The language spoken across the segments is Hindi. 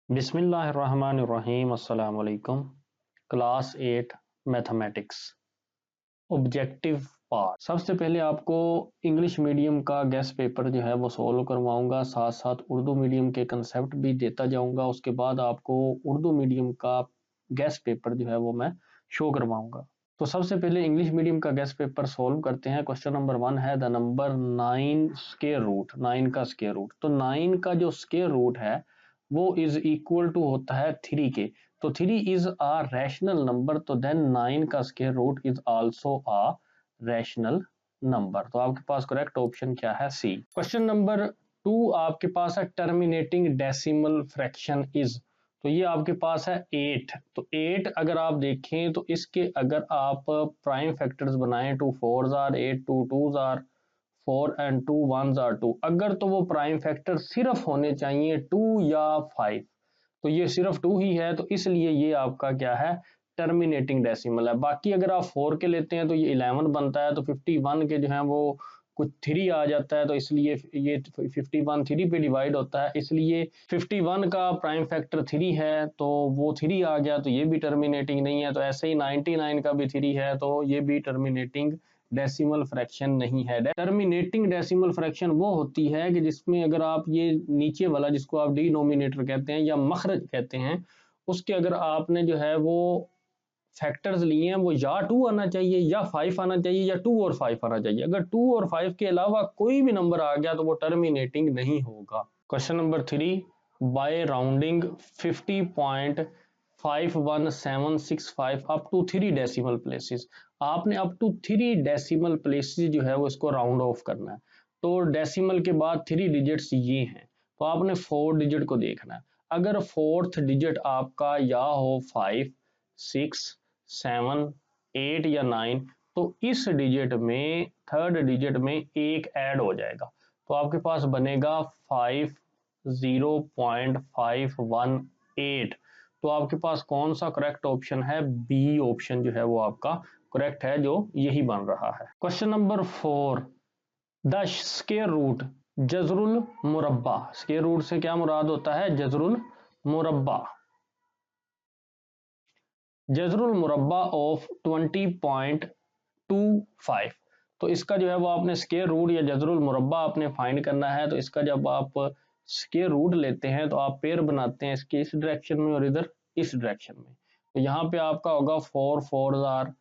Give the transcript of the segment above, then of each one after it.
बिस्मिल्लाहिर्रहमानिर्रहीम अस्सलाम वालेकुम। Class 8 mathematics objective part. सबसे पहले आपको इंग्लिश मीडियम का गेस्ट पेपर जो है वो सॉल्व करवाऊंगा, साथ साथ उर्दू मीडियम के कंसेप्ट भी देता जाऊंगा। उसके बाद आपको उर्दू मीडियम का गेस्ट पेपर जो है वो मैं शो करवाऊंगा। तो सबसे पहले इंग्लिश मीडियम का गेस्ट पेपर सॉल्व करते हैं। क्वेश्चन नंबर 1 है द नंबर 9 स्क्वायर रूट, 9 का स्क्वायर रूट। तो 9 का जो स्क्वायर रूट है वो इज इक्वल टू होता है 3 के। तो 3 इज अ रैशनल नंबर, तो देन 9 का square root is also a rational number. तो आपके पास करेक्ट ऑप्शन क्या है? सी। क्वेश्चन नंबर 2 आपके पास है टर्मिनेटिंग डेसिमल फ्रैक्शन इज। तो ये आपके पास है 8। तो 8 अगर आप देखें तो इसके अगर आप प्राइम फैक्टर्स बनाएं, 2 4s are 8, 2 2s are 4 and 2 1s are 2, अगर तो वो प्राइम फैक्टर सिर्फ होने चाहिए 2 या 5, तो ये सिर्फ 2 ही है, तो इसलिए ये आपका क्या है? टर्मिनेटिंग डेसिमल है। बाकी अगर आप 4 के लेते हैं तो ये 11 बनता है, तो 51 के जो है वो कुछ 3 आ जाता है, तो इसलिए ये 51 3 पे डिवाइड होता है, इसलिए 51 का प्राइम फैक्टर 3 है, तो वो 3 आ गया, तो ये भी टर्मिनेटिंग नहीं है। तो ऐसे ही 99 का भी 3 है, तो ये भी टर्मिनेटिंग डेसिमल फ्रैक्शन नहीं है। टर्मिनेटिंग डेसिमल फ्रैक्शन वो होती है कि जिसमें अगर आप ये नीचे वाला, जिसको आप डिनोमिनेटर कहते हैं या मखरज कहते हैं, उसके अगर आपने जो है वो फैक्टर्स लिए हैं, वो या 2 आना चाहिए या 5 आना चाहिए या 2 और 5 आना चाहिए। अगर 2 और 5 के अलावा कोई भी नंबर आ गया तो वो टर्मिनेटिंग नहीं होगा। Question number 3, by rounding 50.51765 up to 3 decimal places. आपने अप टू 3 डेसिमल प्लेसेस जो है वो इसको राउंड ऑफ करना है। तो डेसिमल के बाद 3 डिजिट्स ये हैं, तो आपने 4 डिजिट को देखना है। अगर फोर्थ डिजिट आपका या हो 5 6 7 8 या 9, तो इस डिजिट में थर्ड डिजिट में एक ऐड हो जाएगा, तो आपके पास बनेगा 50.518। तो आपके पास कौन सा करेक्ट ऑप्शन है? बी ऑप्शन जो है वो आपका करेक्ट है, जो यही बन रहा है। Question number 4, the square root जजरुल मुरब्बा। स्क्वायर रूट से क्या मुराद होता है? जजरुल मुरब्बा। जजरुल मुरब्बा ऑफ 20.25। तो इसका जो है वो आपने स्क्वायर रूट या जजरुल मुरब्बा आपने फाइंड करना है। तो इसका जब आप स्क्वायर रूट लेते हैं तो आप पेयर बनाते हैं इसके इस डायरेक्शन में और इधर इस डायरेक्शन में। तो यहाँ पे आपका होगा 4 4 आर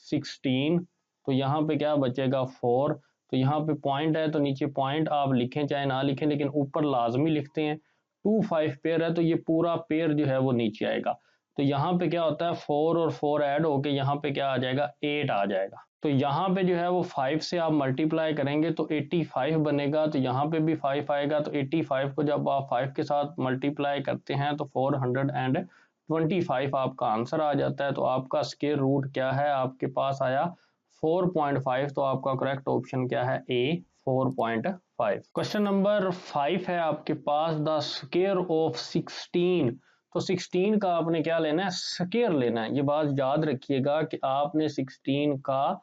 16, तो यहाँ पे क्या बचेगा 4। तो यहाँ पे पॉइंट है, तो नीचे पॉइंट आप लिखें चाहे ना लिखें, लेकिन ऊपर लाजमी लिखते हैं। 2 5 पेयर है, तो ये पूरा पेयर जो है वो नीचे आएगा। तो यहाँ पे क्या होता है 4 और 4 ऐड होके यहाँ पे क्या आ जाएगा? 8 आ जाएगा। तो यहाँ पे जो है वो 5 से आप मल्टीप्लाई करेंगे तो 85 बनेगा। तो यहाँ पे भी 5 आएगा, तो 85 को जब आप 5 के साथ मल्टीप्लाई करते हैं तो 425 आपका आंसर आ जाता है। तो आपका स्क्वायर रूट क्या है? आपके पास आया 4.5। तो आपका करेक्ट ऑप्शन क्या है? ए 4.5। क्वेश्चन नंबर 5 है आपके पास, द स्क्वायर ऑफ 16। तो 16 का आपने क्या लेना है? स्क्वायर लेना है। ये बात याद रखिएगा कि आपने 16 का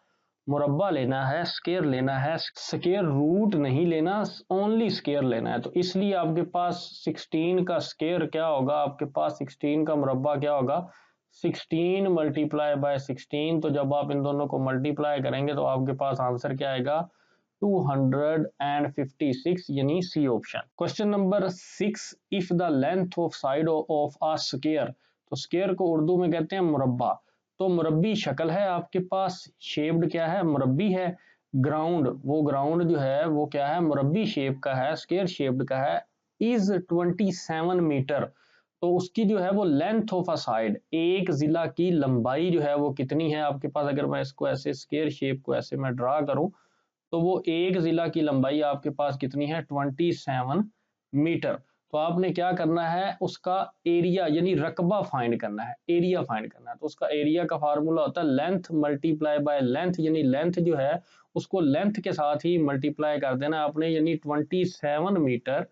मुरब्बा लेना है, स्क्वायर लेना है, स्क्वायर रूट नहीं लेना, ओनली स्क्वायर लेना है। तो इसलिए आपके पास 16 का स्क्वायर क्या होगा? आपके पास 16 का मुरब्बा क्या होगा? 16 मल्टीप्लाई बाय 16। तो जब आप इन दोनों को मल्टीप्लाई करेंगे तो आपके पास आंसर क्या आएगा? 256, यानी C option. Question number 6, if the length of side of a square. तो स्क्वायर को उर्दू में कहते हैं मुरब्बा। तो मुरब्बी शक्ल है आपके पास, शेप्ड क्या है? मुरब्बी है। ग्राउंड, वो ग्राउंड जो है वो क्या है? मुरब्बी शेप का है, स्क्वायर शेप्ड का है। Is 27 metre. तो उसकी जो है वो लेंथ ऑफ अ साइड, एक जिला की लंबाई जो है वो कितनी है आपके पास? अगर मैं इसको ऐसे स्क्वायर शेप को ऐसे मैं ड्रा करूं तो वो एक जिला की लंबाई आपके पास कितनी है? 27 मीटर। तो आपने क्या करना है? उसका एरिया यानी रकबा फाइंड करना है, एरिया फाइंड करना है। तो उसका एरिया का फार्मूला होता है लेंथ मल्टीप्लाई बाय लेंथ, यानी लेंथ जो है उसको लेंथ के साथ ही मल्टीप्लाई कर देना आपने, यानी 27 मीटर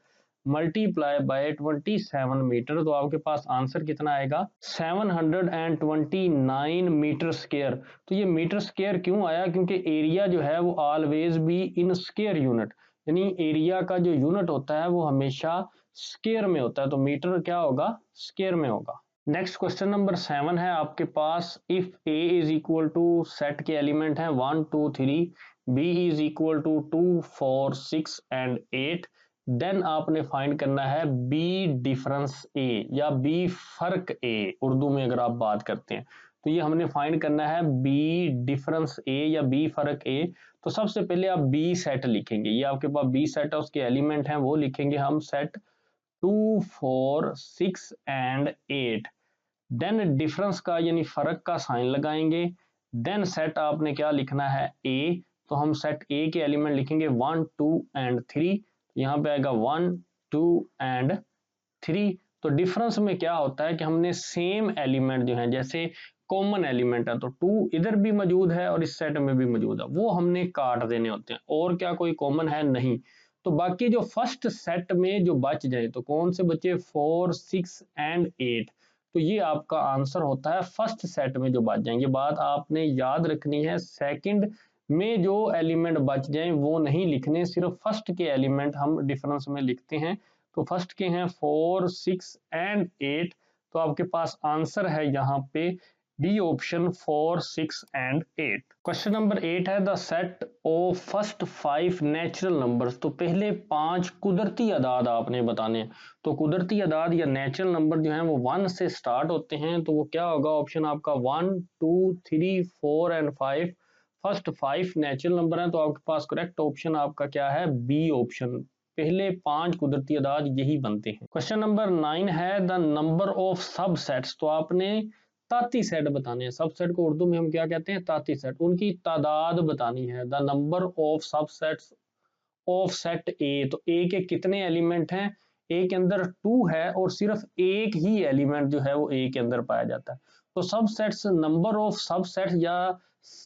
मल्टीप्लाई बाय 27 मीटर। तो आपके पास आंसर कितना आएगा? 729 मीटर स्क्वायर। तो ये मीटर स्क्वायर क्यों आया? क्योंकि एरिया जो है वो always be in square unit, यानी एरिया का जो यूनिट होता है वो हमेशा स्क्वायर में होता है, तो मीटर क्या होगा, स्क्वायर में होगा। नेक्स्ट क्वेश्चन नंबर 7 है आपके पास, if A is equal to, set के एलिमेंट हैं 1 2 3, B is equal to 2 4 6 and 8, then आपने फाइंड करना है बी डिफरेंस ए या बी फर्क ए, उर्दू में अगर आप बात करते हैं तो ये हमने फाइंड करना है बी डिफरेंस ए या बी फर्क ए। तो सबसे पहले आप बी सेट लिखेंगे, ये आपके पास बी सेट है, उसके एलिमेंट हैं वो लिखेंगे हम सेट 2 4 6 एंड 8, देन डिफरेंस का यानी फर्क का साइन लगाएंगे, देन सेट आपने क्या लिखना है ए, तो हम सेट ए के एलिमेंट लिखेंगे 1 2 एंड 3, यहाँ पे आएगा 1 2 एंड 3। तो डिफरेंस में क्या होता है कि हमने सेम एलिमेंट जो है, जैसे कॉमन एलिमेंट है तो 2 इधर भी मौजूद है और इस सेट में भी मौजूद है, वो हमने काट देने होते हैं, और क्या कोई कॉमन है नहीं। तो बाकी जो फर्स्ट सेट में जो बच जाए तो कौन से बचे, 4 6 एंड 8, तो ये आपका आंसर होता है फर्स्ट सेट में जो बच जाएंगे। बात आपने याद रखनी है, सेकंड में जो एलिमेंट बच जाएं वो नहीं लिखने, सिर्फ फर्स्ट के एलिमेंट हम डिफरेंस में लिखते हैं। तो फर्स्ट के हैं 4 6 एंड 8, तो आपके पास आंसर है यहाँ पे D option 4 6 and 8। Question number 8 है the set of first 5 natural numbers, तो पहले 5 कुदरती अदाद आपने बताने हैं। तो कुदरती अदाद या नेचुरल नंबर जो हैं वो 1 से स्टार्ट होते हैं, तो वो क्या होगा, ऑप्शन आपका 1 2 3 4 एंड 5, फर्स्ट 5 नेचुरल नंबर हैं, तो आपके पास करेक्ट ऑप्शन आपका क्या है, बी ऑप्शन, पहले 5 कुदरती अदाद यही बनते हैं। क्वेश्चन नंबर 9 है द नंबर ऑफ सबसेट्स, तो आपने ताती सेट बताने हैं, सबसेट को उर्दू में हम क्या कहते हैं, ताती सेट, उनकी तादाद बतानी है। The number of subsets of set ए, तो ए के कितने एलिमेंट हैं, ए के अंदर 2 है और सिर्फ एक ही एलिमेंट जो है वो ए के अंदर पाया जाता है। तो सबसेट्स, नंबर ऑफ सबसेट या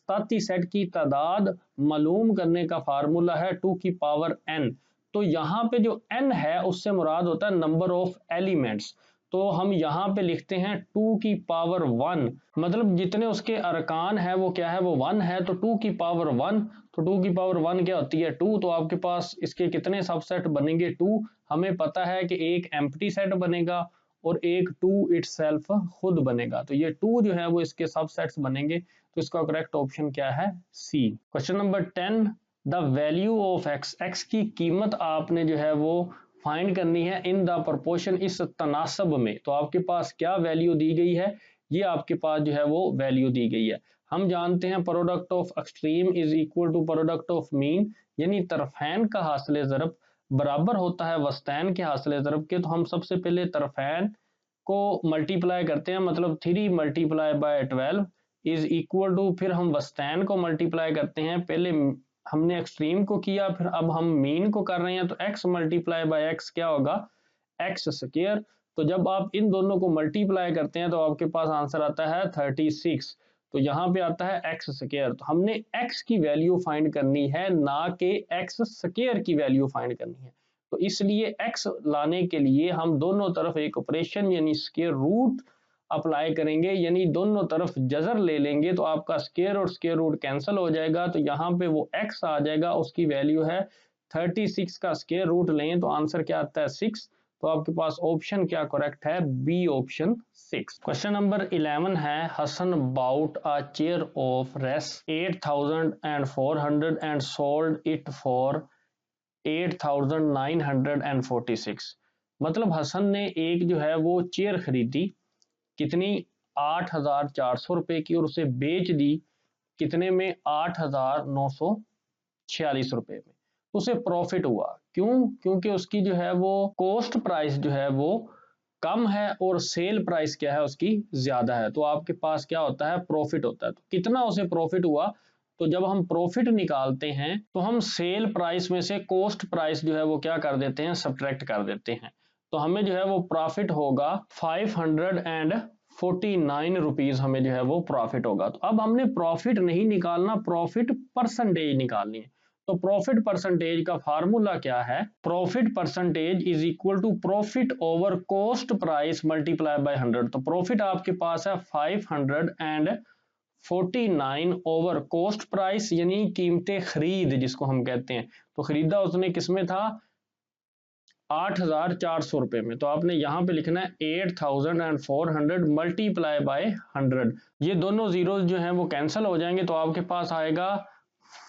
ताती सेट की तादाद मालूम करने का फार्मूला है 2 की पावर n। तो यहाँ पे जो n है उससे मुराद होता है नंबर ऑफ एलिमेंट्स, तो हम यहाँ पे लिखते हैं 2 की पावर 1, मतलब जितने उसके अरकान है वो क्या है, वो 1 है, तो 2 की पावर 1, तो 2 की पावर 1 क्या होती है, 2, तो आपके पास इसके कितने सबसेट बनेंगे, 2, हमें पता है कि एक एम्प्टी सेट बनेगा और एक 2 इटसेल्फ खुद बनेगा, तो ये 2 जो है वो इसके सबसेट्स बनेंगे, तो इसका करेक्ट ऑप्शन क्या है, C. Question number 10 the value of X, X की कीमत आपने जो है वो फाइंड करनी है इन द प्रोपोर्शन, इस तनासब में, तो आपके पास क्या वैल्यू दी गई है, ये आपके पास जो है वो वैल्यू दी गई है। हम जानते हैं product of extreme is equal to product of mean, यानी तरफैन का हासिल ज़रब बराबर होता है वस्तैन के हासिल ज़रब के, तो हम सबसे पहले तरफैन को मल्टीप्लाई करते हैं, मतलब 3 multiply by 12 is equal to, फिर हम वस्तैन को मल्टीप्लाई करते हैं, पहले हमने एक्सट्रीम को किया, फिर अब हम मीन को कर रहे हैं, तो x मल्टीप्लाई बाय एक्स क्या होगा, एक्स स्क्वायर। तो जब आप इन दोनों को मल्टीप्लाई करते हैं तो आपके पास आंसर आता है 36, तो यहाँ पे आता है एक्स स्क्वायर, तो हमने x की वैल्यू फाइंड करनी है, ना कि एक्स स्क्वायर की वैल्यू फाइंड करनी है। तो इसलिए x लाने के लिए हम दोनों तरफ एक ऑपरेशन यानी स्क्वायर रूट अप्लाई करेंगे, यानी दोनों तरफ जजर ले लेंगे, तो आपका स्क्वायर और स्क्वायर रूट कैंसिल हो जाएगा, तो यहाँ पे वो x आ जाएगा, उसकी वैल्यू है 36, का स्क्वायर रूट लें तो आंसर क्या आता है 6, तो आपके पास ऑप्शन क्या करेक्ट है, बी ऑप्शन 6। क्वेश्चन नंबर 11 है Hasan bought a chair of Rs 8400 and sold it for 8946, मतलब हसन ने एक जो है वो चेयर खरीदी, कितनी, 8400 रुपए की, और उसे बेच दी कितने में, 8946 रुपए में, तो उसे प्रॉफिट हुआ, क्यों, क्योंकि उसकी जो है वो कॉस्ट प्राइस जो है वो कम है और सेल प्राइस क्या है उसकी ज्यादा है, तो आपके पास क्या होता है, प्रॉफिट होता है। तो कितना उसे प्रॉफिट हुआ, तो जब हम प्रॉफिट निकालते हैं तो हम सेल प्राइस में से कॉस्ट प्राइस जो है वो क्या कर देते हैं, सब्ट्रैक्ट कर देते हैं, तो हमें जो है वो प्रॉफिट होगा 549 रुपीज, हमें जो है वो प्रॉफिट होगा। तो अब हमने प्रॉफिट नहीं निकालना, प्रॉफिट परसेंटेज निकालनी है, तो प्रॉफिट परसेंटेज का फार्मूला क्या है, profit percentage is equal to profit over cost price multiply by 100, तो प्रॉफिट आपके पास है 549 ओवर कॉस्ट प्राइस, यानी कीमतें खरीद जिसको हम कहते हैं, तो खरीदा उसने किसमें था, 8,400 रुपये में। तो आपने यहाँ पे लिखना है 8,400 मल्टीप्लाई बाय 100। ये दोनों जीरोज जो हैं वो कैंसिल हो जाएंगे, तो आपके पास आएगा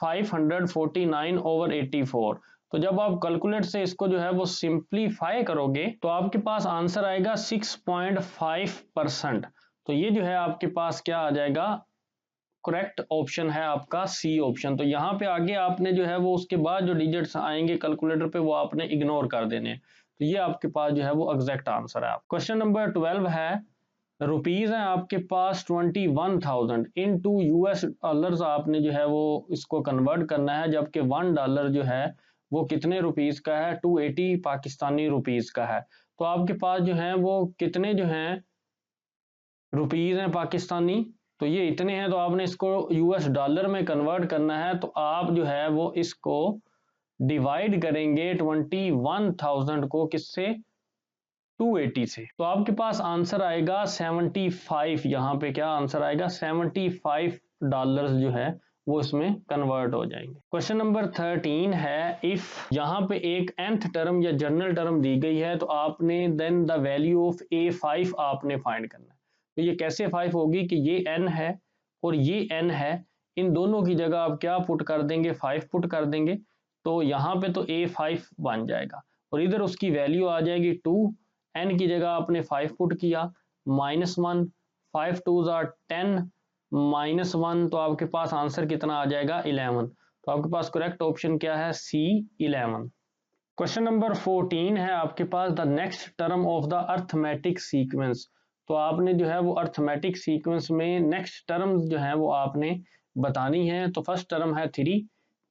549/84। तो जब आप कैलकुलेट से इसको जो है वो सिंप्लीफाई करोगे तो आपके पास आंसर आएगा 6.5%। तो ये जो है आपके पास क्या आ जाएगा, करेक्ट ऑप्शन है आपका सी ऑप्शन। तो यहाँ पे आगे आपने जो है वो उसके बाद जो डिजिट्स आएंगे कैलकुलेटर पे वो आपने इग्नोर कर देने। तो ये आपके पास जो है वो एग्जैक्ट आंसर है। क्वेश्चन नंबर 12 है, रुपीज है आपके पास 21,000 इनटू यूएस डॉलर्स, आपने जो है वो इसको कन्वर्ट करना है, जबकि $1 जो है वो कितने रुपीज का है, 280 पाकिस्तानी रुपीज का है। तो आपके पास जो है वो कितने जो हैं रुपीज हैं पाकिस्तानी, तो ये इतने हैं। तो आपने इसको यूएस डॉलर में कन्वर्ट करना है, तो आप जो है वो इसको डिवाइड करेंगे 21,000 को किससे, 280 से। तो आपके पास आंसर आएगा 75। यहाँ पे क्या आंसर आएगा, $75 जो है वो इसमें कन्वर्ट हो जाएंगे। क्वेश्चन नंबर 13 है, इफ यहाँ पे एक nth टर्म या जनरल टर्म दी गई है, तो आपने then the value of A5 आपने फाइंड करना है। तो ये कैसे 5 होगी कि ये n है और ये n है, इन दोनों की जगह आप क्या पुट कर देंगे, 5 पुट कर देंगे। तो यहाँ पे तो A5 बन जाएगा और इधर उसकी वैल्यू आ जाएगी 2, n की जगह आपने 5 पुट किया, -1, 5 2 10 -1, तो आपके पास आंसर कितना आ जाएगा 11। तो आपके पास करेक्ट ऑप्शन क्या है, C 11। क्वेश्चन नंबर 14 है आपके पास, the next term of the arithmetic sequence. तो आपने जो है वो अर्थमेटिक सीक्वेंस में नेक्स्ट टर्म जो है वो आपने बतानी है। तो फर्स्ट टर्म है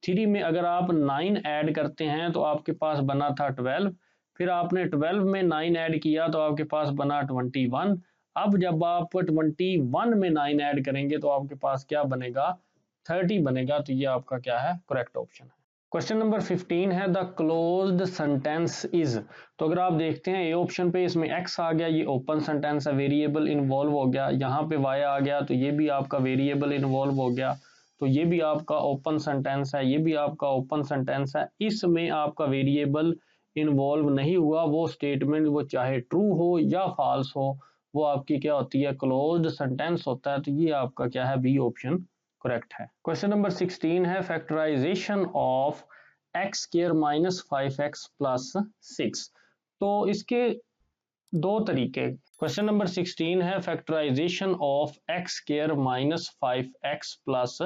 3 में अगर आप 9 ऐड करते हैं तो आपके पास बना था 12, फिर आपने 12 में 9 ऐड किया तो आपके पास बना 21। अब जब आप 21 में 9 ऐड करेंगे तो आपके पास क्या बनेगा, 30 बनेगा। तो ये आपका क्या है, करेक्ट ऑप्शन है। क्वेश्चन नंबर 15 है, द क्लोज्ड सेंटेंस इज। तो अगर आप देखते हैं ए ऑप्शन पे इसमें x आ गया, ये ओपन सेंटेंस है, वेरिएबल इन्वॉल्व हो गया, यहाँ पे y आ गया तो ये भी आपका वेरिएबल इन्वॉल्व हो गया, तो ये भी आपका ओपन सेंटेंस है, ये भी आपका ओपन सेंटेंस है। इसमें आपका वेरिएबल इन्वॉल्व नहीं हुआ, वो स्टेटमेंट वो चाहे ट्रू हो या फॉल्स हो वो आपकी क्या होती है, क्लोज्ड सेंटेंस होता है। तो ये आपका क्या है, बी ऑप्शन करेक्ट है। क्वेश्चन नंबर 16 है, factorization of x square -5x plus 6। तो इसके दो तरीके। क्वेश्चन नंबर 16 है, factorization of x square -5x plus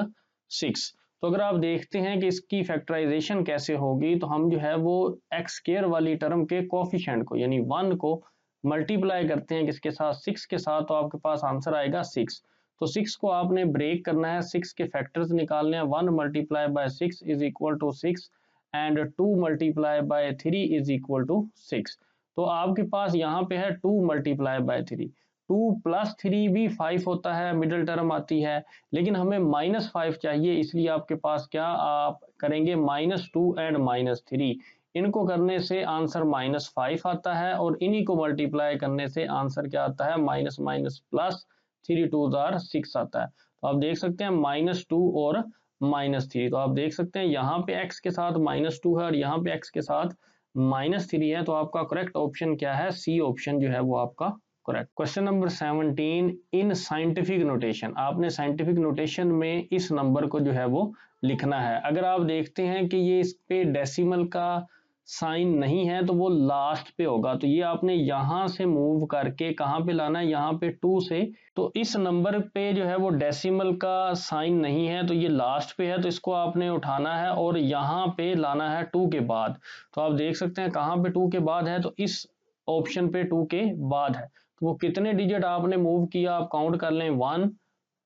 6। तो अगर आप देखते हैं कि इसकी फैक्टराइजेशन कैसे होगी, तो हम जो है वो एक्स स्क्वायर वाली टर्म के कोफिशिएंट को यानी 1 को मल्टीप्लाई करते हैं किसके साथ, 6 के साथ, तो आपके पास आंसर आएगा 6। तो 6 को आपने ब्रेक करना है, 6 के फैक्टर्स निकालने हैं, 1 multiply by 6 is equal to 6 and 2 multiply by 3 is equal to 6। तो आपके पास यहाँ पे है 2 मल्टीप्लाई बाय 3, 2 प्लस 3 भी 5 होता है, मिडिल टर्म आती है, लेकिन हमें -5 चाहिए, इसलिए आपके पास क्या आप करेंगे, -2 एंड -3, इनको करने से आंसर -5 आता है और इन्हीं को मल्टीप्लाई करने से आंसर क्या आता है, माइनस माइनस प्लस 3 2 6 आता है। तो आप देख सकते हैं -2 और -3, तो आप देख सकते हैं यहाँ पे x के साथ -2 है और यहाँ पे x के साथ -3 है। तो आपका करेक्ट ऑप्शन क्या है, सी ऑप्शन जो है वो आपका correct. Question number 17, in scientific notation, आपने साइंटिफिक नोटेशन में इस नंबर को जो है वो लिखना है। अगर आप देखते हैं कि ये इस पे डेसिमल का साइन नहीं है तो वो लास्ट पे होगा, तो ये आपने यहां से मूव करके कहां पे लाना है, यहाँ पे 2 से। तो इस नंबर पे जो है वो डेसिमल का साइन नहीं है तो ये लास्ट पे है, तो इसको आपने उठाना है और यहाँ पे लाना है 2 के बाद। तो आप देख सकते हैं कहाँ पे 2 के बाद है, तो इस ऑप्शन पे 2 के बाद है। तो वो कितने डिजिट आपने मूव किया, आप काउंट कर लें, 1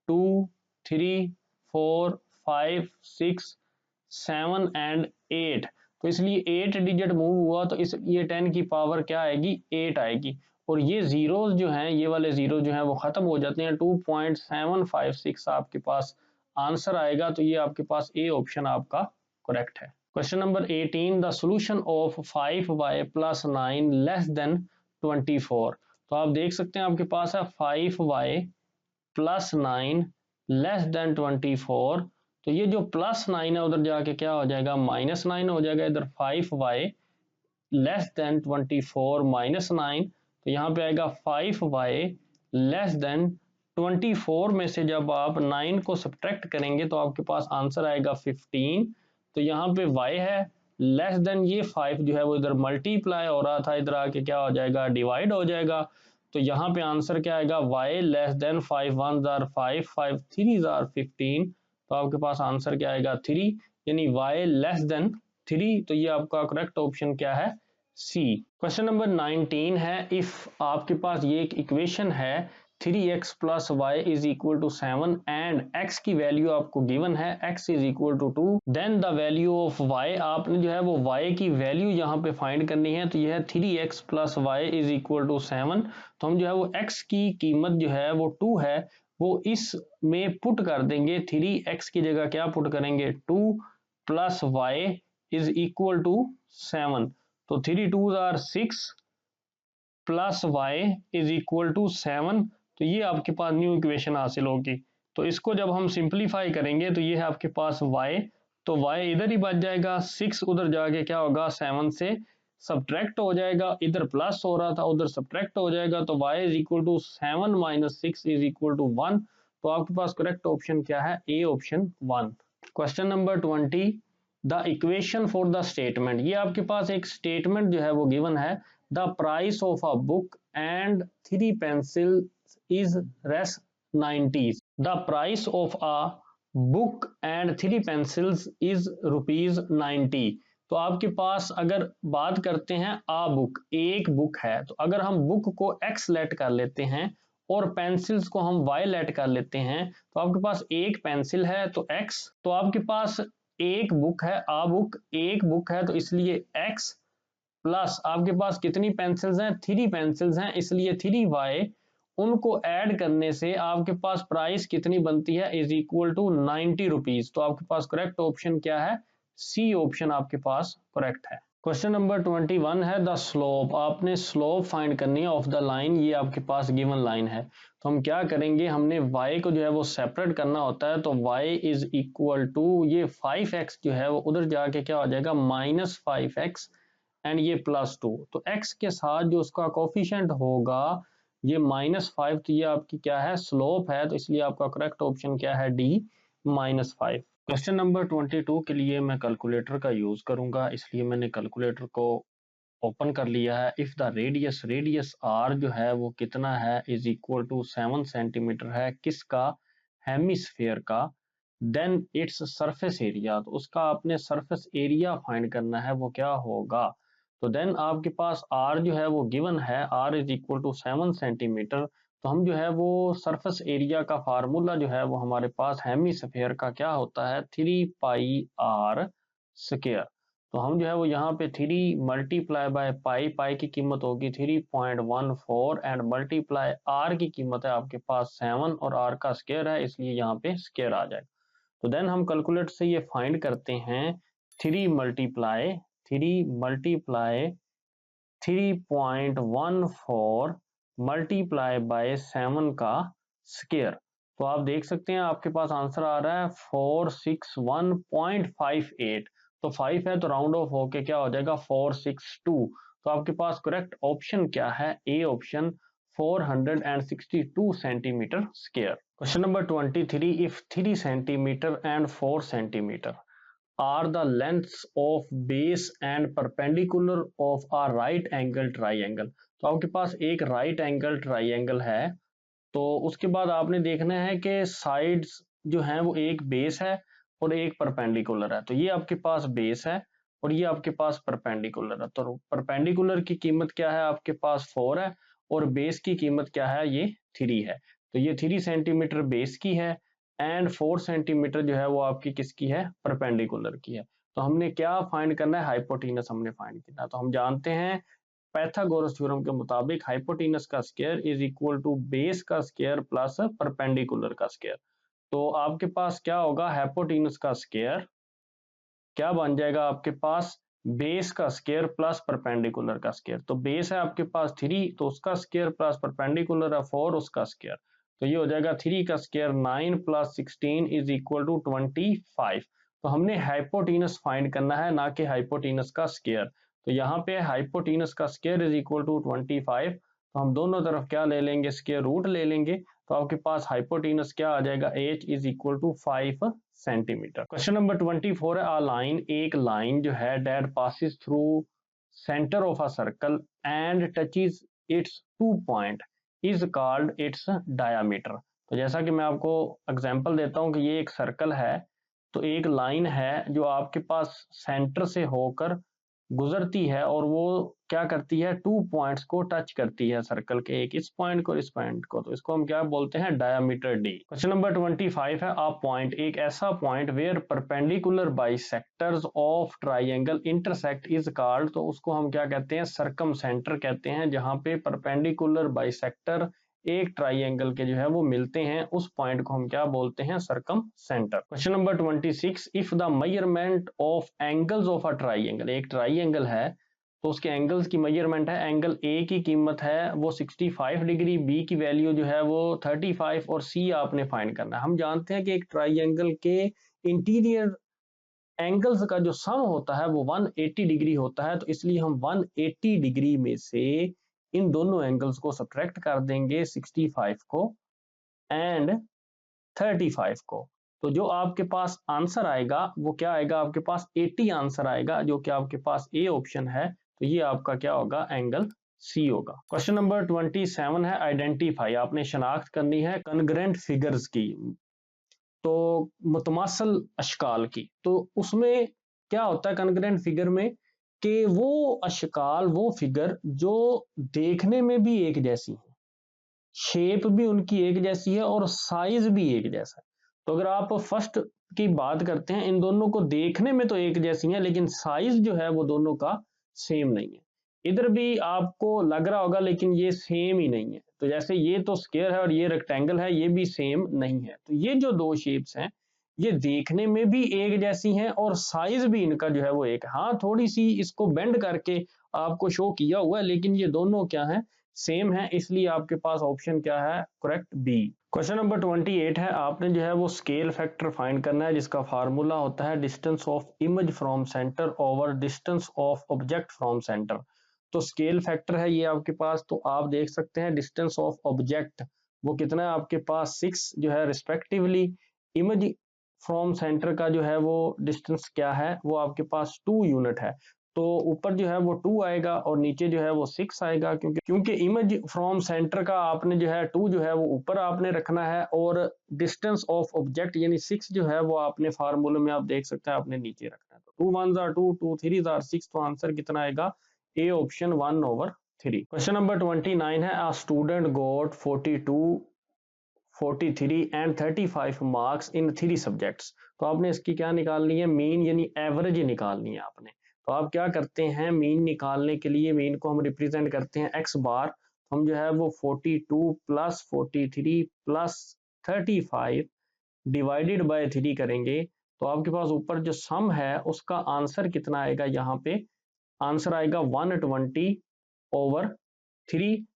2 3 4 5 6 7 एंड 8। तो इसलिए 8 डिजिट मूव हुआ, तो इसलिए 10 की पावर क्या आएगी, 8 आएगी। और ये जीरोज जो हैं, ये वाले जीरो जो हैं वो खत्म हो जाते हैं, 2.756 आपके पास आंसर आएगा। तो ये आपके पास ए ऑप्शन आपका करेक्ट है। Question number 18, the solution of 5y plus 9 less than 24। तो आप देख सकते हैं आपके पास है 5y प्लस 9 लेस देन 24। तो ये जो +9 है उधर जाके क्या हो जाएगा, -9 हो जाएगा, इधर 5y लेस देन 24 माइनस 9, तो यहाँ पे आएगा 5y लेस देन 24 में से जब आप 9 को सब्ट्रैक्ट करेंगे तो आपके पास आंसर आएगा 15। तो यहाँ पे y है लेस देन ये 5 जो है वो इधर मल्टीप्लाई हो रहा था, इधर आके क्या हो जाएगा, डिवाइड हो जाएगा। तो यहाँ पे आंसर क्या आएगा, y less than 5 1 jar 5 5 3 jar 15। तो आपके पास आंसर क्या आएगा 3, यानी y लेस देन 3। तो ये आपका करेक्ट ऑप्शन क्या है, सी। क्वेश्चन नंबर 19 है, इफ आपके पास ये एक इक्वेशन है 3x plus y is equal to 7 and x की वैल्यू आपको गिवन है x is equal to 2, then the value of y, आपने जो है वो y की वैल्यू यहाँ पे फाइंड करनी है। तो यह है 3x plus y is equal to 7। तो हम जो है वो x की कीमत जो है वो 2 है, वो इस में पुट कर देंगे। 3x की जगह क्या पुट करेंगे, 2 plus y is equal to 7। तो 3 2 are 6 plus y is equal to 7। तो ये आपके पास न्यू इक्वेशन हासिल होगी। तो इसको जब हम सिंप्लीफाई करेंगे तो ये है आपके पास y, तो y इधर ही बच जाएगा, 6 उधर जाके क्या होगा 7 से सब्ट्रैक्ट हो जाएगा, इधर प्लस हो रहा था उधर सब्ट्रैक्ट हो जाएगा। तो y is equal to 7 minus 6 is equal to 1। तो आपके पास करेक्ट ऑप्शन क्या है, A option 1। Question number 20, the equation for the statement, ये आपके पास एक स्टेटमेंट जो है वो गिवन है, the price of a book and 3 pencil is res 90s, the price of a book and 3 pencils is rupees 90। तो आपके पास अगर बात करते हैं आ बुक, एक बुक है, तो अगर हम बुक को x लेट कर लेते हैं और पेंसिल्स को हम y लेट कर लेते हैं, तो आपके पास एक पेंसिल है तो x, तो आपके पास एक बुक है, आ बुक एक बुक है, तो इसलिए x प्लस आपके पास कितनी पेंसिल्स हैं, 3 पेंसिल्स हैं, इसलिए 3y, उनको ऐड करने से आपके पास प्राइस कितनी बनती है, इज इक्वल टू 90 रुपीज। तो आपके पास करेक्ट ऑप्शन क्या है, सी ऑप्शन आपके पास करेक्ट है। क्वेश्चन नंबर 21 है, द स्लोप, आपने स्लोप फाइंड करनी है ऑफ द लाइन, ये आपके पास गिवन लाइन है। तो हम क्या करेंगे, हमने y को जो है वो सेपरेट करना होता है। तो y इज इक्वल टू ये 5x जो है वो उधर जाके क्या हो जाएगा माइनस 5x एंड ये प्लस 2। तो x के साथ जो उसका कोफिशिएंट होगा ये -5, तो ये आपकी क्या है, स्लोप है। तो इसलिए आपका करेक्ट ऑप्शन क्या है, डी -5। क्वेश्चन नंबर 22 के लिए मैं कैलकुलेटर का यूज करूंगा, इसलिए मैंने कैलकुलेटर को ओपन कर लिया है। इफ द रेडियस r जो है वो कितना है, इज इक्वल टू 7 सेंटीमीटर है, किसका, हेमिस्फेयर का, देन इट्स सरफेस एरिया, तो उसका आपने सरफेस एरिया फाइंड करना है, वो क्या होगा। तो देन आपके पास r जो है वो गिवन है, r is equal to 7 centimetre. तो हम जो है वो सरफेस एरिया का फार्मूला जो है वो हमारे पास हेमिस्फेयर का क्या होता है, 3 पाई r स्क्वायर। तो हम जो है वो यहाँ पे 3 मल्टीप्लाई बाय पाई, पाई की कीमत होगी 3.14 एंड मल्टीप्लाई r की कीमत है आपके पास 7 और r का स्क्वायर है, इसलिए यहाँ पे स्क्वायर आ जाएगा। तो देन हम कैलकुलेटर से ये फाइंड करते हैं, 3 मल्टीप्लाई 3.14 मल्टीप्लाई बाय 7 का स्क्वायर। तो आप देख सकते हैं आपके पास आंसर आ रहा है 461.58। तो 5 है तो राउंड ऑफ होके क्या हो जाएगा 462। तो आपके पास करेक्ट ऑप्शन क्या है, A option 462 centimetre square. Question number 23, if 3 centimetre and 4 centimetre are the lengths of base and perpendicular of a right angle triangle। तो आपके पास एक right angle triangle है, तो उसके बाद आपने देखना है कि साइड्स जो हैं वो एक बेस है और एक परपेंडिकुलर है। तो ये आपके पास बेस है और ये आपके पास परपेंडिकुलर है। तो परपेंडिकुलर की कीमत क्या है, आपके पास 4 है और बेस की कीमत क्या है, ये 3 है। तो ये 3 सेंटीमीटर बेस की है एंड 4 सेंटीमीटर जो है वो आपकी किसकी है, परपेंडिकुलर की है। तो हमने क्या फाइंड करना है, हाइपोटेनस हमने फाइंड करना है। तो हम जानते हैं पाइथागोरस थ्योरम के मुताबिक हाइपोटेनस का square is equal to base का स्क्वायर प्लस परपेंडिकुलर का स्क्वायर। तो आपके पास क्या होगा, हाइपोटेनस का स्क्वायर क्या बन जाएगा आपके पास, बेस का स्क्वायर प्लस परपेंडिकुलर का स्क्वायर। तो बेस है आपके पास 3, तो उसका स्क्वायर प्लस परपेंडिकुलर है 4, उसका स्क्वायर। तो ये हो जाएगा 3 का square 9 plus 16 is equal to 25। तो हमने हाइपोटेनस फाइंड करना है, ना कि हाइपोटेनस का स्क्वायर। तो यहाँ पे हाइपोटेनस का स्क्वायर इज इक्वल टू 25, तो हम दोनों तरफ क्या ले लेंगे, स्क्वायर रूट ले लेंगे, तो आपके पास हाइपोटेनस क्या आ जाएगा, h is equal to 5 centimetre. Question number 24 है, आ लाइन, एक लाइन जो है that passes through centre of a circle and touches its 2 point is called its diameter. तो जैसा कि मैं आपको एग्जांपल देता हूं कि ये एक सर्कल है, तो एक लाइन है जो आपके पास सेंटर से होकर गुजरती है और वो क्या करती है, 2 पॉइंट्स को टच करती है सर्कल के, एक इस पॉइंट को इस पॉइंट को, तो इसको हम क्या बोलते हैं, डायामीटर डी। क्वेश्चन नंबर 25 है, आ पॉइंट, एक ऐसा point where perpendicular bisectors of triangle intersect is called, तो उसको हम क्या कहते हैं, सर्कम सेंटर कहते हैं, जहां पे परपेंडिकुलर बाइसेक्टर एक ट्राइंगल के जो है वो मिलते हैं, उस पॉइंट को हम क्या बोलते हैं, circum centre. Question number 26, if the measurement of angles of a triangle, एक ट्राइंगल है तो उसके एंगल्स की मेजरमेंट है, एंगल ए की कीमत है वो 65 डिग्री, बी की वैल्यू जो है वो 35 और सी आपने फाइंड करना है। हम जानते हैं कि एक ट्राइंगल के इंटीरियर एंगल्स का जो सम होता है वो 180 डिग्री होता है, तो इसलिए हम 180 डिग्री में से इन दोनों एंगल्स को सब्ट्रैक्ट कर देंगे, 65 को एंड 35 को, तो जो आपके पास आंसर आएगा वो क्या आएगा, आपके पास 80 आंसर आएगा, जो कि आपके पास ए ऑप्शन है, तो ये आपका क्या होगा, एंगल सी होगा। क्वेश्चन नंबर 27 है, आइडेंटिफाई, आपने शनाख्त करनी है कॉन्ग्रुएंट फिगर्स की, तो मुतमासल अशकाल की। तो उसमें क्या होता है कॉन्ग्रुएंट फिगर में, कि वो अशकाल, वो फिगर जो देखने में भी एक जैसी है, शेप भी उनकी एक जैसी है और साइज भी एक जैसा है। तो अगर आप फर्स्ट की बात करते हैं, इन दोनों को देखने में तो एक जैसी है, लेकिन साइज जो है वो दोनों का सेम नहीं है। इधर भी आपको लग रहा होगा लेकिन ये सेम ही नहीं है, तो जैसे ये तो स्क्वायर है और ये रेक्टेंगल है, ये भी सेम नहीं है। तो ये जो दो शेप्स हैं ये देखने में भी एक जैसी हैं और साइज भी इनका जो है वो एक, हाँ थोड़ी सी इसको बेंड करके आपको शो किया हुआ है, लेकिन ये दोनों क्या है, सेम है, इसलिए आपके पास ऑप्शन क्या है, करेक्ट बी। क्वेश्चन नंबर 28 है, आपने जो है वो स्केल फैक्टर फाइंड करना है, जिसका फार्मूला होता है distance of image from centre over distance of object from centre. तो स्केल फैक्टर है ये आपके पास, तो आप देख सकते हैं डिस्टेंस ऑफ ऑब्जेक्ट वो कितना है आपके पास 6 जो है रिस्पेक्टिवली, इमेज फ्रॉम सेंटर का जो है वो डिस्टेंस क्या है, वो आपके पास 2 यूनिट है, तो ऊपर जो है वो 2 आएगा और नीचे जो है वो 6 आएगा, क्योंकि इमेज फ्रॉम सेंटर का आपने जो है 2 जो है वो ऊपर आपने रखना है और डिस्टेंस ऑफ ऑब्जेक्ट यानी 6 जो है वो आपने फार्मूले में आप देख सकते हैं आपने नीचे रखना है। तो 2 1 are 2, 2 3 are 6, तो आंसर कितना आएगा, ए ऑप्शन 1/3। क्वेश्चन नंबर 29 है, a student got 42, 43 and 35 marks in 3 subjects. तो आपने इसकी क्या निकालनी है, मीन यानी एवरेज निकालनी है आपने। तो आप क्या करते हैं, मीन निकालने के लिए मीन को हम रिप्रेजेंट करते हैं एक्स बार, हम जो है वो 42 प्लस 43 प्लस 35 डिवाइडेड बाय 3 करेंगे, तो आपके पास ऊपर जो सम है उसका आंसर कितना आएगा, यहाँ पे आंसर आएगा 120/3,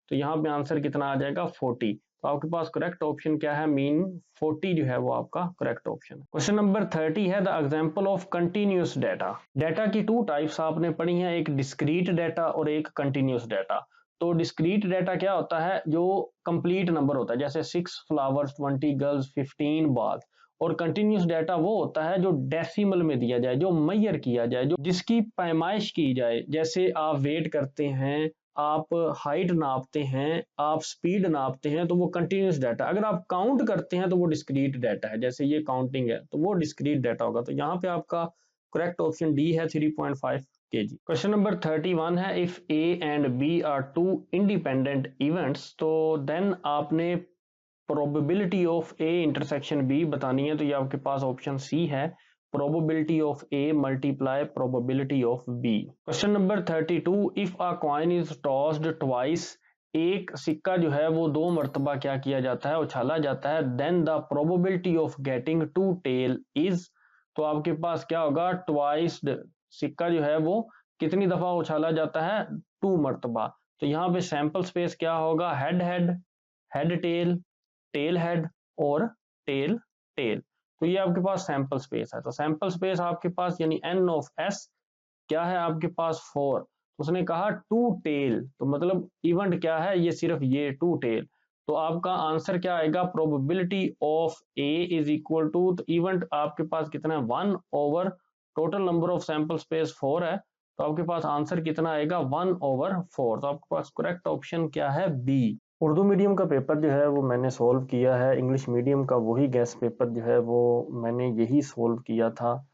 तो यहाँ पे आंसर कितना आ जाएगा 40। तो आपके पास करेक्ट ऑप्शन क्या है, मीन 40 जो है वो आपका करेक्ट ऑप्शन है। क्वेश्चन नंबर 30 है, the example of continuous data. Data की 2 टाइप्स आपने पढ़ी हैं, एक डिस्क्रीट डाटा और एक कंटिन्यूअस डाटा। तो डिस्क्रीट डाटा क्या होता है, जो कंप्लीट नंबर होता है, जैसे 6 फ्लावर्स, 20 गर्ल्स, 15 बॉयज। और कंटिन्यूस डाटा वो होता है जो डेसिमल में दिया जाए, जो मेजर किया जाए, जो जिसकी पैमाइश की जाए, जैसे आप वेट करते हैं, आप हाइट नापते हैं, आप स्पीड नापते हैं, तो वो कंटिन्यूस डाटा। अगर आप काउंट करते हैं तो वो डिस्क्रीट डाटा है, जैसे ये काउंटिंग है तो वो डिस्क्रीट डाटा होगा। तो यहाँ पे आपका करेक्ट ऑप्शन डी है, 3.5 kg। क्वेश्चन नंबर 31 है, if A and B are 2 independent events, तो देन आपने probability of A intersection B बतानी है, तो ये आपके पास ऑप्शन सी है, probability of A multiply probability of B. Question number 32, if a coin is tossed twice, एक सिक्का जो है वो 2 मरतबा क्या किया जाता है, उछाला जाता है, then the probability of getting 2 tail is, तो आपके पास क्या होगा, ट्वाइस, सिक्का जो है वो कितनी दफा उछाला जाता है, 2 मरतबा। तो यहाँ पे सैंपल स्पेस क्या होगा, head head, head tail, tail head और टेल टेल। तो ये आपके पास सैंपल स्पेस है, तो सैंपल स्पेस आपके पास यानी n ऑफ s क्या है आपके पास 4, तो उसने कहा टू टेल, तो मतलब इवेंट क्या है, ये सिर्फ ये टू टेल। तो आपका आंसर क्या आएगा, probability of A is equal to, तो इवेंट आपके पास कितना है 1 over total number of sample space 4 है, तो आपके पास आंसर कितना आएगा 1 ओवर 4। तो आपके पास करेक्ट ऑप्शन क्या है, बी। उर्दू मीडियम का पेपर जो है वो मैंने सॉल्व किया है, इंग्लिश मीडियम का वही गेस पेपर जो है वो मैंने यही सॉल्व किया था।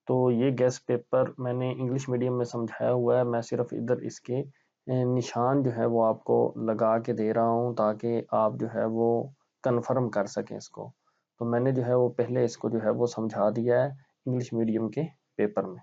तो ये गेस पेपर मैंने इंग्लिश मीडियम में समझाया हुआ है, मैं सिर्फ इधर इसके निशान जो है वो आपको लगा के दे रहा हूँ ताकि आप जो है वो कंफर्म कर सकें इसको। तो मैंने जो है वो पहले इसको जो है वो समझा दिया है इंग्लिश मीडियम के पेपर में।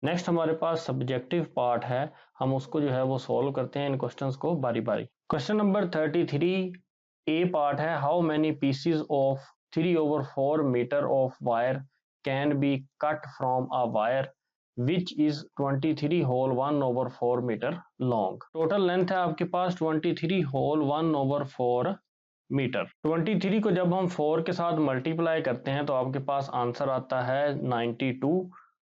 नेक्स्ट हमारे पास सब्जेक्टिव पार्ट है, हम उसको जो है वो सॉल्व करते हैं इन क्वेश्चंस को बारी बारी। क्वेश्चन नंबर 33 ए पार्ट है, how many pieces of 3/4 metre of wire can be cut from a wire which is 23 whole 1/4 metre long. Total length है आपके पास 23 होल 1/4 मीटर। 23 को जब हम 4 के साथ मल्टीप्लाई करते हैं तो आपके पास आंसर आता है 92,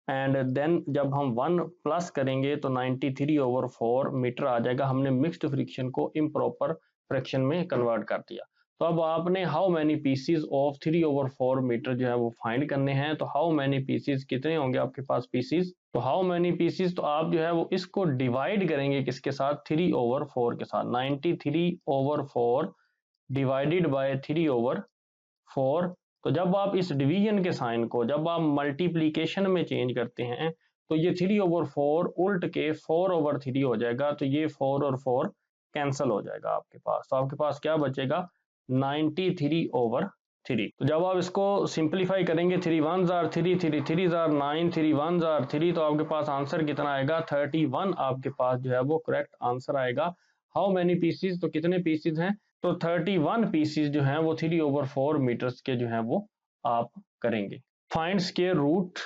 एंड देन जब हम 1 प्लस करेंगे तो 93/4 मीटर आ जाएगा। हमने मिक्स्ड फ्रिक्शन को इम्प्रॉपर फ्रैक्शन में कन्वर्ट कर दिया। तो अब आपने how many pieces of 3/4 metre जो है वो फाइंड करने हैं। तो हाउ मैनी पीसीज कितने होंगे आपके पास पीसीज, तो हाउ मैनी पीसीज, तो आप जो है वो इसको डिवाइड करेंगे किसके साथ, 3/4 के साथ। 93/4 डिवाइडेड बाय 3/4। तो जब आप इस डिवीजन के साइन को जब आप मल्टीप्लीकेशन में चेंज करते हैं तो ये 3/4 उल्ट के 4/3 हो जाएगा। तो ये 4 और 4 कैंसिल हो जाएगा आपके पास। तो आपके पास क्या बचेगा 93/3। तो जब आप इसको सिंप्लीफाई करेंगे 3 1s are 3, 3 3s are 9, 3 1s are 3, तो आपके पास आंसर कितना आएगा 31 आपके पास जो है वो करेक्ट आंसर आएगा। हाउ मैनी पीसीज, तो कितने पीसीज हैं, तो 31 पीसीज जो हैं वो 3/4 मीटर्स के जो हैं वो आप करेंगे। Find square root,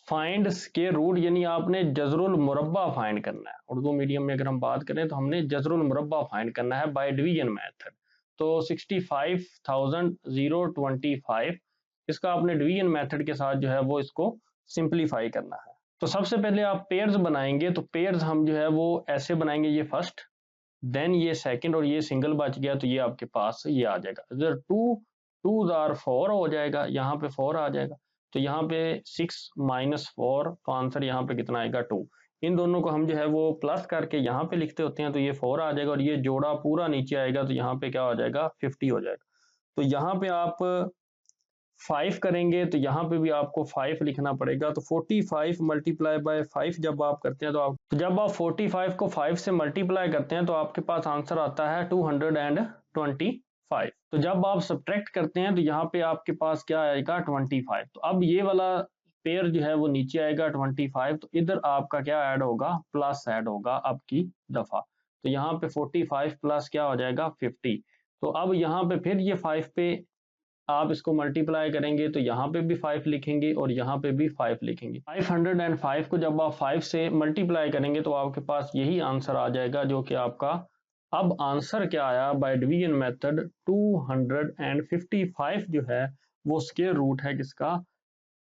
find square root यानी आपने जजरुल मुरब्बा फाइंड करना है। उर्दू मीडियम में अगर हम बात करें तो हमने जजरुल मुरब्बा फाइंड करना है बाय डिवीजन मेथड। तो 65,025 इसका आपने डिवीजन मेथड के साथ जो है वो इसको सिंप्लीफाई करना है। तो सबसे पहले आप पेयर्स बनाएंगे, तो पेयर्स हम जो है वो ऐसे बनाएंगे, ये फर्स्ट, देन ये सेकंड, और ये सिंगल बच गया तो ये आपके पास ये आ जाएगा। इधर 2 2 4 हो जाएगा, यहाँ पे 4 आ जाएगा। तो यहाँ पे 6 - 4, तो आंसर यहाँ पे कितना आएगा 2। इन दोनों को हम जो है वो प्लस करके यहाँ पे लिखते होते हैं तो ये 4 आ जाएगा, और ये जोड़ा पूरा नीचे आएगा तो यहाँ पे क्या हो जाएगा 50 हो जाएगा। तो यहाँ पे आप 5 करेंगे तो यहाँ पे भी आपको 5 लिखना पड़ेगा। तो 45 मल्टीप्लाई बाय 5 जब आप करते हैं तो जब आप 45 को 5 से मल्टीप्लाई करते हैं तो आपके पास आंसर आता है 225। 5। तो जब आप सब्ट्रैक्ट करते हैं तो यहाँ पे आपके पास क्या आएगा 25। तो अब ये वाला पेयर जो है वो नीचे आएगा 25, तो इधर आपका क्या ऐड होगा, प्लस ऐड होगा अब की दफा। तो यहाँ पे 45 प्लस क्या हो जाएगा 50। तो अब यहाँ पे फिर ये 5 पे आप इसको मल्टीप्लाई करेंगे तो यहाँ पे भी 5 लिखेंगे और यहाँ पे भी 5 लिखेंगे। 505 को जब आप 5 से मल्टीप्लाई करेंगे तो आपके पास यही आंसर आ जाएगा, जो कि आपका अब आंसर क्या आया बाय डिवीजन मेथड 255 जो है वो स्क्वायर रूट है किसका,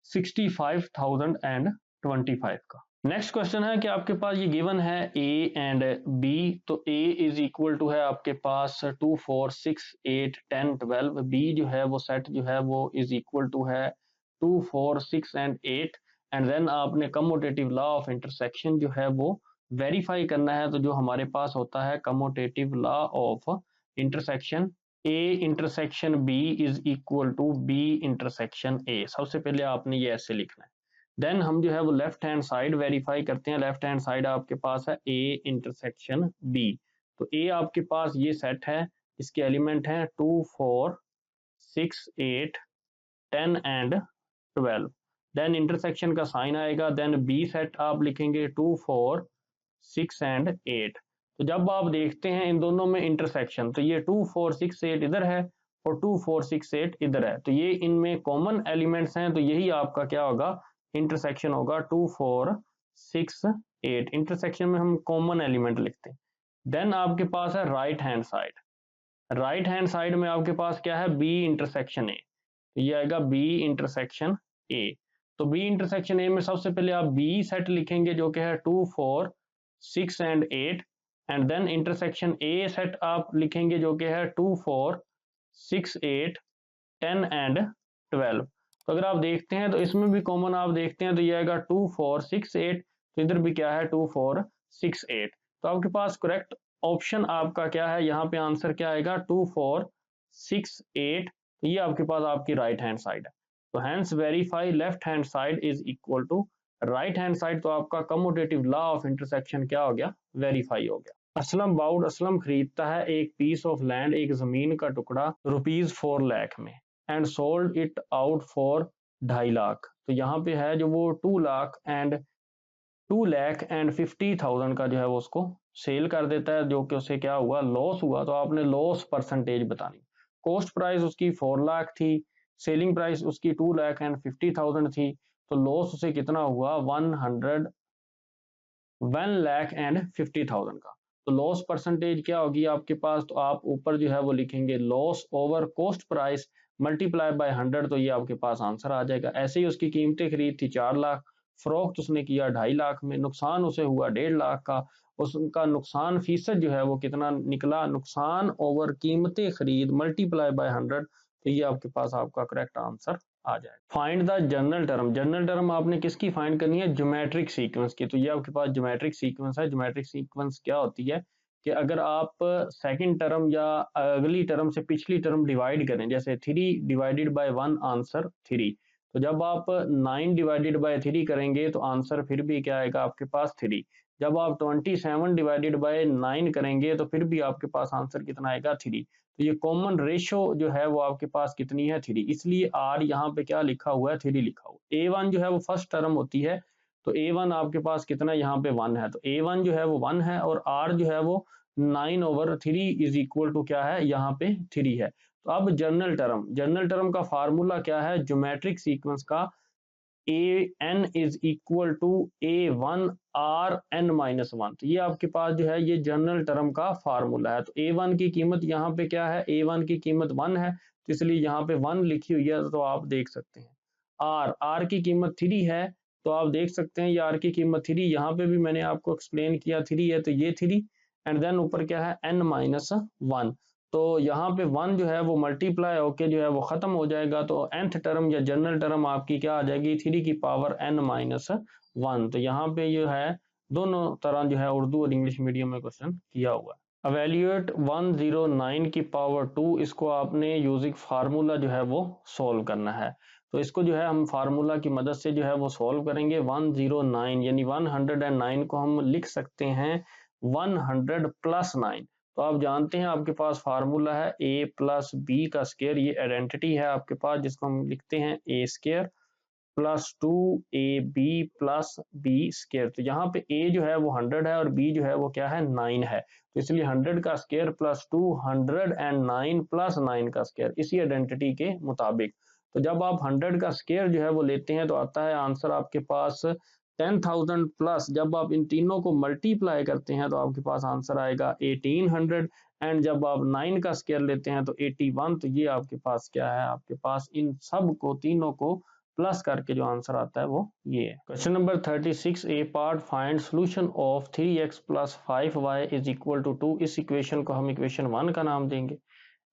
65,025 का। नेक्स्ट क्वेश्चन है कि आपके पास ये गिवन है ए एंड बी। तो ए इज इक्वल टू है आपके पास 2 4 6 8 10 12। बी जो है वो सेट जो है वो इज इक्वल टू है 2 4 6 एंड 8। एंड देन आपने कम्यूटेटिव लॉ ऑफ इंटरसेक्शन जो है वो वेरीफाई करना है। तो जो हमारे पास होता है commutative law of intersection, A intersection B is equal to B intersection A. सबसे पहले आपने ये ऐसे लिखना है। देन हम जो है वो लेफ्ट हैंड साइड वेरीफाई करते हैं। लेफ्ट हैंड साइड आपके पास है ए इंटरसेक्शन बी। तो ए आपके पास ये सेट है, इसके एलिमेंट हैं 2 4 6 8 10 एंड 12। देन इंटरसेक्शन का साइन आएगा। देन बी सेट आप लिखेंगे 2 4 6 एंड 8। तो जब आप देखते हैं इन दोनों में इंटरसेक्शन, तो ये 2 4 6 8 इधर है और 2 4 6 8 इधर है, तो ये इनमें कॉमन एलिमेंट्स हैं। तो यही आपका क्या होगा, इंटरसेक्शन होगा 2 4 6 8। इंटरसेक्शन में हम कॉमन एलिमेंट लिखते हैं। देन आपके पास है right hand side. Right hand side में आपके पास क्या है, बी इंटरसेक्शन ए। ये आएगा बी इंटरसेक्शन ए। तो बी इंटरसेक्शन ए में सबसे पहले आप बी सेट लिखेंगे जो कि है 2 4 6 and 8। And then intersection A set आप लिखेंगे जो कि है 2 4 6 8 10 एंड 12। तो अगर आप देखते हैं तो इसमें भी कॉमन आप देखते हैं तो ये आएगा 2 4 6 8। तो इधर भी क्या है 2 4 6 8। तो आपके पास करेक्ट ऑप्शन आपका क्या है, यहाँ पे आंसर क्या आएगा 2 4 6 8। तो ये आपके पास आपकी राइट हैंड साइड है। तो hence verify left hand side is equal to right hand side. तो आपका कम्यूटेटिव लॉ ऑफ इंटरसेक्शन क्या हो गया, वेरीफाई हो गया। असलम बाउड, असलम खरीदता है एक पीस ऑफ लैंड, एक जमीन का टुकड़ा ₹4 लाख में and sold it out for 2.5 lakh. तो यहाँ पे है जो वो 2 लाख एंड 2,50,000 का जो है वो उसको सेल कर देता है, जो कि उसे क्या हुआ, लॉस हुआ। तो आपने लॉस परसेंटेज बतानी। कॉस्ट प्राइस उसकी 4 लाख थी, सेलिंग प्राइस उसकी 2,50,000 थी। तो लॉस उसे कितना हुआ, 1,50,000 का। तो लॉस परसेंटेज क्या होगी आपके पास, तो आप ऊपर जो है वो लिखेंगे loss over cost price multiply by 100। तो ये आपके पास आंसर आ जाएगा। ऐसे ही उसकी कीमतें खरीद थी 4 लाख, फरोख्त उसने किया 2.5 लाख में, नुकसान उसे हुआ 1.5 लाख का। उसका नुकसान फीसद जो है वो कितना निकला, नुकसान ओवर कीमतें खरीद मल्टीप्लाई बाय 100। तो ये आपके पास आपका करेक्ट आंसर आ जाएगा। Find the general term. General term आपने किसकी फाइंड करनी है, ज्योमेट्रिक सीक्वेंस की। तो ये आपके पास ज्योमेट्रिक सीक्वेंस है। ज्योमेट्रिक सीक्वेंस क्या होती है कि अगर आप सेकंड टर्म या अगली टर्म से पिछली टर्म डिवाइड करें, जैसे 3 डिवाइडेड बाय 1 आंसर 3। तो जब आप 9 डिवाइडेड बाय 3 करेंगे तो आंसर फिर भी क्या आएगा आपके पास 3। जब आप 27 डिवाइडेड बाय 9 करेंगे तो फिर भी आपके पास आंसर कितना आएगा 3। तो ये कॉमन रेशो जो है वो आपके पास कितनी है, 3। इसलिए आर यहाँ पे क्या लिखा हुआ है, 3 लिखा हुआ। A1 जो है वो फर्स्ट टर्म होती है, तो A1 आपके पास कितना यहाँ पे 1 है। तो A1 जो है वो 1 है और R जो है वो 9/3 इज इक्वल टू क्या है, यहाँ पे 3 है। तो अब जनरल टर्म का फार्मूला क्या है, ज्योमेट्रिक सीक्वेंस का an is equal to a1 r n-1। तो ये आपके पास जो है ये जनरल टर्म का फार्मूला है। तो a1 की कीमत यहाँ पे क्या है, a1 की कीमत 1 है, तो इसलिए यहाँ पे 1 लिखी हुई है। तो आप देख सकते हैं r की कीमत 3 है, तो आप देख सकते हैं ये r की कीमत 3, यहाँ पे भी मैंने आपको एक्सप्लेन किया 3 है, तो ये 3 एंड देन ऊपर क्या है n-1। तो यहाँ पे 1 जो है वो मल्टीप्लाई होके जो है वो खत्म हो जाएगा। तो nth टर्म या जनरल टर्म आपकी क्या आ जाएगी, 3 की पावर n-1। तो यहाँ पे जो है दोनों तरह जो है उर्दू और इंग्लिश मीडियम में क्वेश्चन किया हुआ है। एवेल्यूएट 109 की पावर 2, इसको आपने यूजिंग फार्मूला जो है वो सोल्व करना है। तो इसको जो है हम फार्मूला की मदद से जो है वो सोल्व करेंगे। 109 यानी 109 को हम लिख सकते हैं 100 + 9। तो आप जानते हैं आपके पास फार्मूला है a प्लस बी का स्क्वायर, ये आइडेंटिटी है आपके पास जिसको हम लिखते हैं a square plus 2ab plus B square. तो यहाँ पे a जो है वो 100 है और b जो है वो क्या है 9 है, तो इसलिए 100 का स्क्वायर प्लस 209 प्लस 9 का स्क्वायर इसी आइडेंटिटी के मुताबिक। तो जब आप 100 का स्क्वायर जो है वो लेते हैं तो आता है आंसर आपके पास 10,000 प्लस जब आप इन तीनों को मल्टीप्लाई करते हैं तो आपके पास आंसर आएगा 1800 एंड जब आप 9 का स्क्वायर लेते हैं तो 81। तो ये आपके पास क्या है, आपके पास इन सब को तीनों को प्लस करके जो आंसर आता है वो ये है। Question number 36 A part find solution of 3x plus 5y is equal to 2। इस इक्वेशन को हम इक्वेशन 1 का नाम देंगे।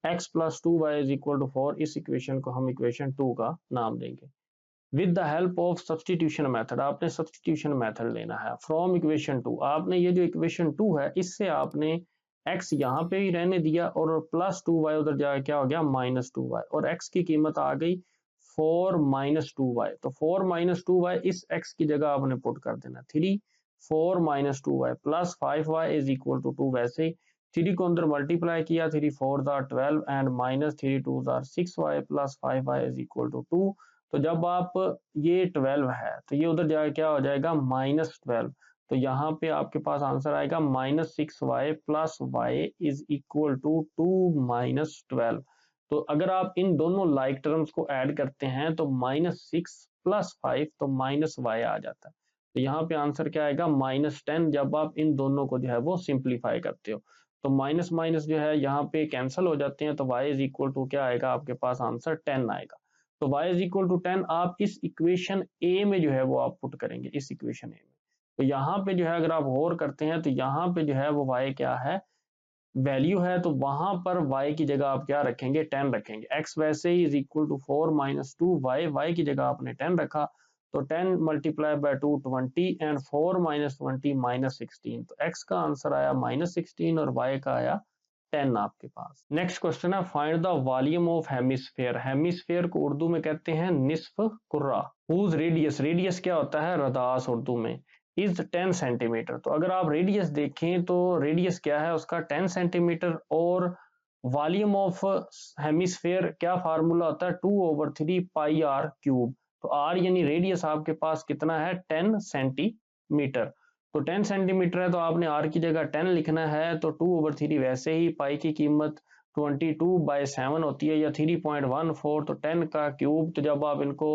x plus 2y is equal to 4, इस इक्वेशन को हम इक्वेशन 2 का नाम देंगे। With the help of substitution method, आपने सब्सटीट्यूशन मेथड लेना है फ्रॉम इक्वेशन 2। आपने ये जो इक्वेशन 2 है इससे आपने x यहाँ पे ही रहने दिया और प्लस 2y उधर जाके क्या हो गया -2y, और x की कीमत आ गई 4 - 2y। तो 4 - 2y इस x की जगह आपने पुट कर देना 3 4 - 2y plus 5y is equal to 2। वैसे 3 को अंदर मल्टीप्लाई किया 3 4 12 and -3 2 6y plus 5y is equal to 2। तो जब आप ये 12 है तो ये उधर जाके क्या हो जाएगा -12। तो यहाँ पे आपके पास आंसर आएगा -6y plus y is equal to 2 - 12। तो अगर आप इन दोनों लाइक टर्म्स को ऐड करते हैं तो -6 प्लस 5 तो -y आ जाता है। तो यहाँ पे आंसर क्या आएगा -10 जब आप इन दोनों को जो है वो सिंप्लीफाई करते हो। तो माइनस माइनस जो है यहाँ पे कैंसिल हो जाते हैं तो y इज इक्वल टू क्या आएगा, आपके पास आंसर 10 आएगा। तो y इज इक्वल टू 10 आप इस इक्वेशन ए में जो है वो आप पुट करेंगे, इस इक्वेशन ए में। तो यहाँ पे जो है अगर आप और करते हैं तो यहाँ पे जो है वो y क्या है, वैल्यू है, तो वहां पर y की जगह आप क्या रखेंगे 10 रखेंगे। x वैसे ही is equal to 4 - 2y, y की जगह आपने 10 रखा तो 10 मल्टीप्लाई बाय 2 20 एंड 4 - 20 -16। तो x का आंसर आया -16 और y का आया 10 आपके पास। नेक्स्ट क्वेश्चन है find the volume of hemisphere. Hemisphere को उर्दू में कहते हैं निस्फ कुर्रा। हुज रेडियस, रेडियस क्या होता है रदास उर्दू में, इज 10 सेंटीमीटर। तो अगर आप रेडियस देखें तो रेडियस क्या है उसका 10 सेंटीमीटर और वॉल्यूम ऑफ हेमिस्फेयर क्या फार्मूला होता है 2/3 पाई आर क्यूब। तो आर यानी रेडियस आपके पास कितना है 10 सेंटीमीटर। तो 10 सेंटीमीटर है तो आपने आर की जगह 10 लिखना है, तो 2/3 वैसे ही पाई की कीमत 22/7 होती है या 3.14, तो 10 का क्यूब। तो जब आप इनको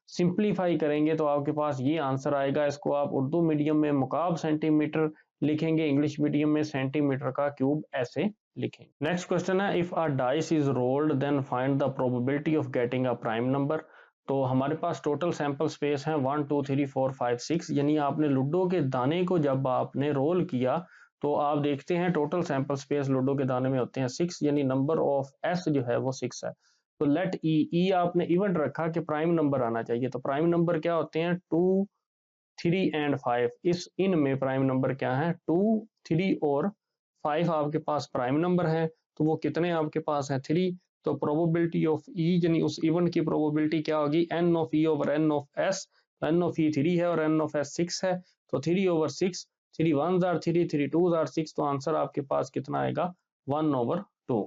सिंप्लीफाई करेंगे तो आपके पास ये आंसर आएगा। इसको आप उर्दू मीडियम में मुकाब सेंटीमीटर लिखेंगे, इंग्लिश मीडियम में सेंटीमीटर का क्यूब ऐसे लिखेंगे। नेक्स्ट क्वेश्चन है if a dice is rolled then find the probability of getting a prime number. तो हमारे पास टोटल सैंपल स्पेस है 1 2 3 4 5 6, यानी आपने लूडो के दाने को जब आपने रोल किया तो आप देखते हैं टोटल सैंपल स्पेस लूडो के दाने में होते हैं 6, यानी नंबर ऑफ एस जो है वो 6 है। तो लेट ई आपने इवेंट रखा कि प्राइम नंबर आना चाहिए। तो प्राइम नंबर क्या होते हैं 2 3 एंड 5। इस इन में प्राइम नंबर क्या है 2 3 और 5 आपके पास प्राइम नंबर है। तो वो कितने आपके पास है 3। तो प्रोबेबिलिटी ऑफ ई यानी उस इवेंट की प्रोबेबिलिटी क्या होगी N of E over N of S. N of E 3 है और एन ऑफ एस 6 है, तो 3/6, 3 1s are 3 3 2s are 6। तो आंसर आपके पास कितना आएगा 1/2।